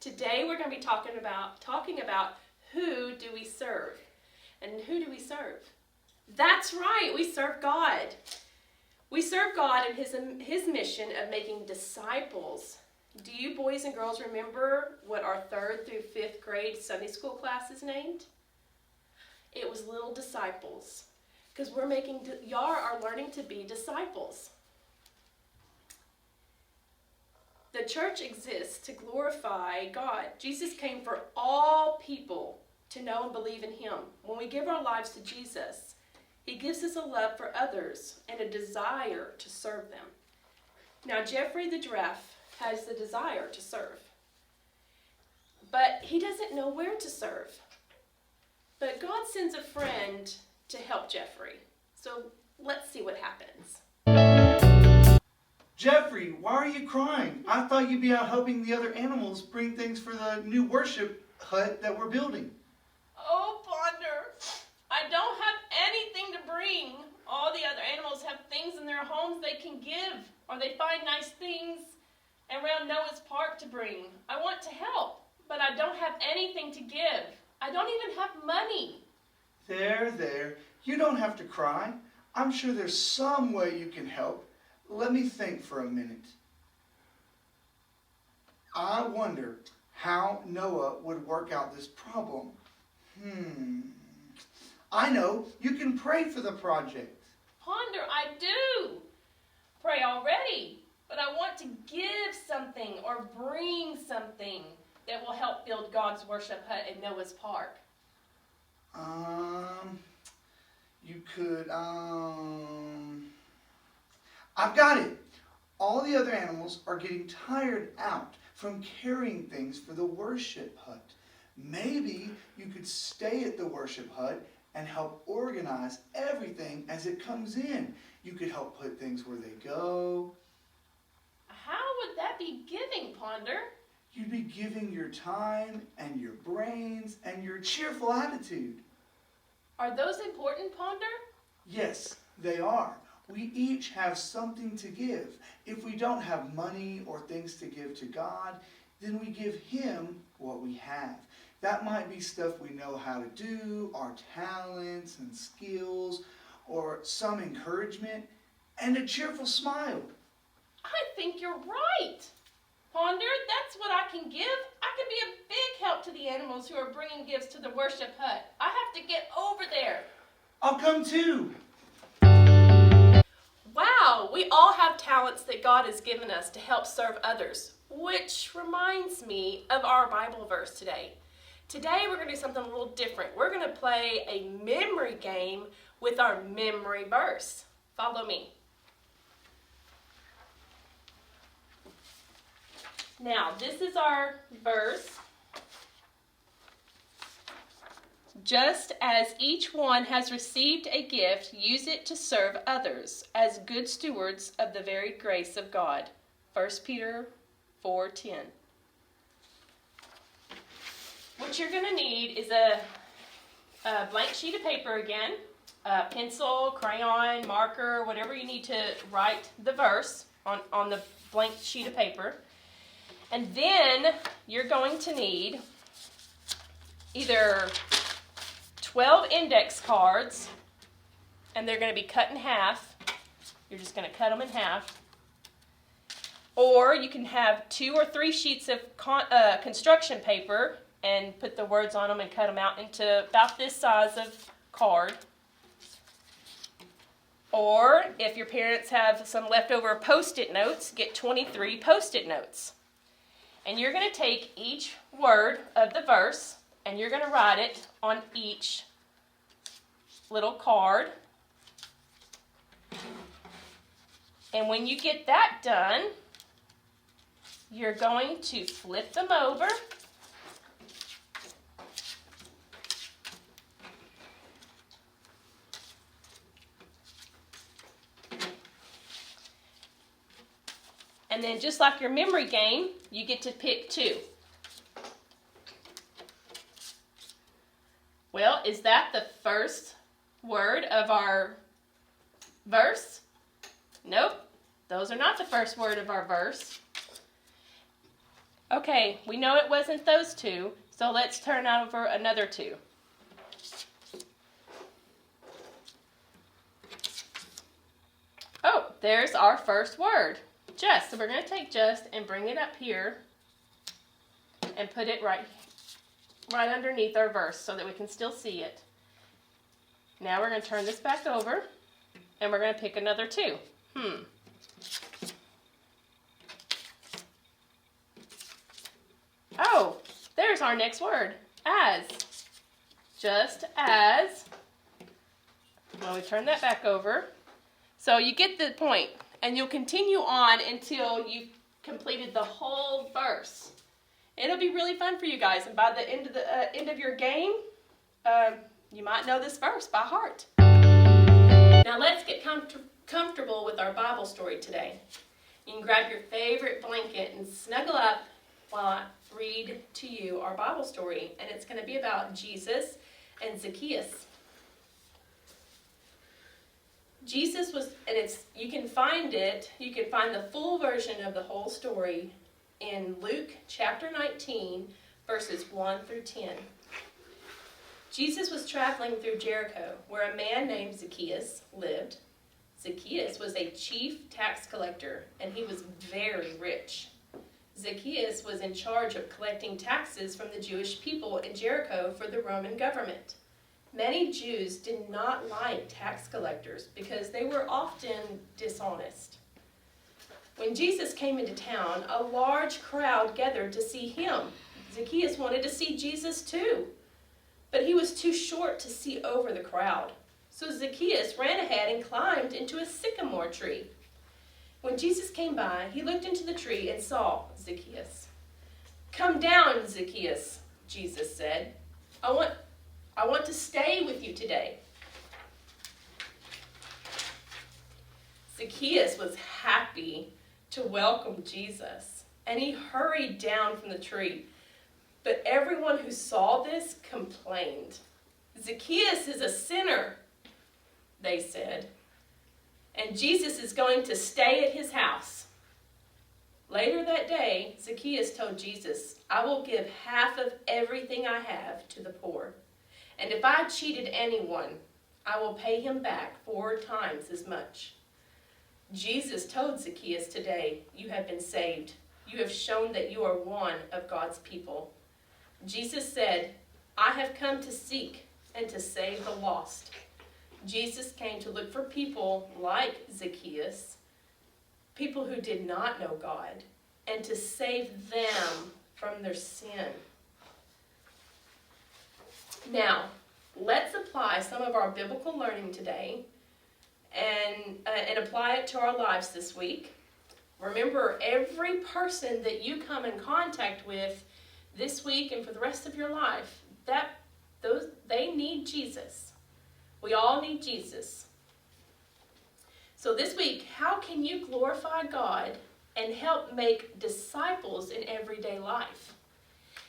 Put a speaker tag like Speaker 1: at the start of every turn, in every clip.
Speaker 1: Today we're going to be talking about who do we serve? And who do we serve? That's right, we serve God. We serve God in his mission of making disciples. Do you boys and girls remember what our 3rd through 5th grade Sunday school class is named? It was Little Disciples. Because y'all are learning to be disciples. The church exists to glorify God. Jesus came for all people to know and believe in him. When we give our lives to Jesus, he gives us a love for others and a desire to serve them. Now, Jeffrey the giraffe has the desire to serve, but he doesn't know where to serve. But God sends a friend to help Jeffrey. So let's see what happens.
Speaker 2: Jeffrey, why are you crying? I thought you'd be out helping the other animals bring things for the new worship hut that we're building.
Speaker 1: Oh, Ponder, I don't have anything to bring. All the other animals have things in their homes they can give, or they find nice things around Noah's Park to bring. I want to help, but I don't have anything to give. I don't even have money.
Speaker 2: There. You don't have to cry. I'm sure there's some way you can help. Let me think for a minute. I wonder how Noah would work out this problem. I know. You can pray for the project.
Speaker 1: Ponder, I do pray already, but I want to give something or bring something that will help build God's worship hut in Noah's Park.
Speaker 2: You could, I've got it. All the other animals are getting tired out from carrying things for the worship hut. Maybe you could stay at the worship hut and help organize everything as it comes in. You could help put things where they go.
Speaker 1: How would that be giving, Ponder?
Speaker 2: You'd be giving your time and your brains and your cheerful attitude.
Speaker 1: Are those important, Ponder?
Speaker 2: Yes, they are. We each have something to give. If we don't have money or things to give to God, then we give him what we have. That might be stuff we know how to do, our talents and skills, or some encouragement, and a cheerful smile.
Speaker 1: I think you're right. Ponder, that's what I can give. I can be a big help to the animals who are bringing gifts to the worship hut. I have to get over there.
Speaker 2: I'll come too.
Speaker 1: Wow, we all have talents that God has given us to help serve others, which reminds me of our Bible verse today. Today we're going to do something a little different. We're going to play a memory game with our memory verse. Follow me. Now, this is our verse. Just as each one has received a gift, use it to serve others as good stewards of the very grace of God. 1 Peter 4:10. What you're going to need is a blank sheet of paper again, a pencil, crayon, marker, whatever you need to write the verse on the blank sheet of paper. And then you're going to need either 12 index cards, and they're going to be cut in half. You're just going to cut them in half. Or you can have 2 or 3 sheets of construction paper and put the words on them and cut them out into about this size of card. Or if your parents have some leftover Post-it notes, get 23 Post-it notes. And you're going to take each word of the verse and you're going to write it on each little card. And when you get that done, you're going to flip them over. And then just like your memory game, you get to pick 2. Well, is that the first word of our verse? Nope, those are not the first word of our verse. Okay, we know it wasn't those two, so let's turn over another two. Oh, there's our first word, just. So we're going to take just and bring it up here and put it right underneath our verse so that we can still see it. Now we're going to turn this back over and we're going to pick another two. Oh, there's our next word, as. Just as. Well, we turn that back over. So you get the point, and you'll continue on until you've completed the whole verse. It'll be really fun for you guys, and by the end of your game, you might know this verse by heart. Now let's get comfortable with our Bible story today. You can grab your favorite blanket and snuggle up while I read to you our Bible story, and it's going to be about Jesus and Zacchaeus. Jesus was, and you can find the full version of the whole story in Luke chapter 19, verses 1 through 10. Jesus was traveling through Jericho, where a man named Zacchaeus lived. Zacchaeus was a chief tax collector, and he was very rich. Zacchaeus was in charge of collecting taxes from the Jewish people in Jericho for the Roman government. Many Jews did not like tax collectors because they were often dishonest. When Jesus came into town, a large crowd gathered to see him. Zacchaeus wanted to see Jesus too, but he was too short to see over the crowd. So Zacchaeus ran ahead and climbed into a sycamore tree. When Jesus came by, he looked into the tree and saw Zacchaeus. "Come down, Zacchaeus," Jesus said. I want to stay with you today." Zacchaeus was happy to welcome Jesus, and he hurried down from the tree. But everyone who saw this complained. "Zacchaeus is a sinner," they said, "and Jesus is going to stay at his house." Later that day, Zacchaeus told Jesus, "I will give half of everything I have to the poor. And if I cheated anyone, I will pay him back 4 times as much." Jesus told Zacchaeus, "Today you have been saved. You have shown that you are one of God's people." Jesus said, "I have come to seek and to save the lost." Jesus came to look for people like Zacchaeus, people who did not know God, and to save them from their sin. Now, let's apply some of our biblical learning today and apply it to our lives this week. Remember, every person that you come in contact with this week and for the rest of your life, they need Jesus. We all need Jesus. So this week, how can you glorify God and help make disciples in everyday life?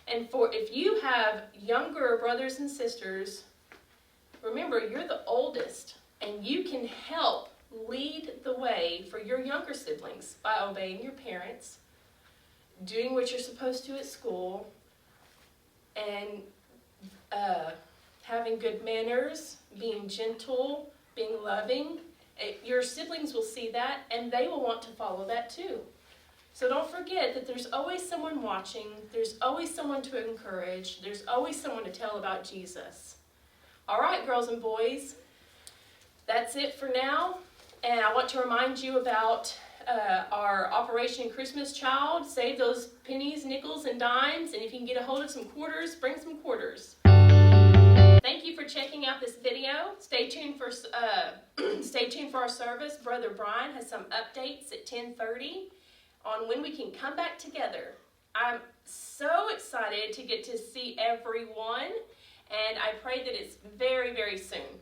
Speaker 1: And if you have younger brothers and sisters, remember, you're the oldest, and you can help lead the way for your younger siblings by obeying your parents, doing what you're supposed to at school, and having good manners, being gentle, being loving. Your siblings will see that, and they will want to follow that too. So don't forget that there's always someone watching, there's always someone to encourage, there's always someone to tell about Jesus. All right, girls and boys, that's it for now. And I want to remind you about our Operation Christmas Child. Save those pennies, nickels, and dimes, and if you can get a hold of some quarters, bring some quarters. Thank you for checking out this video. Stay tuned for our service. Brother Brian has some updates at 10:30 on when we can come back together. I'm so excited to get to see everyone, and I pray that it's very, very soon.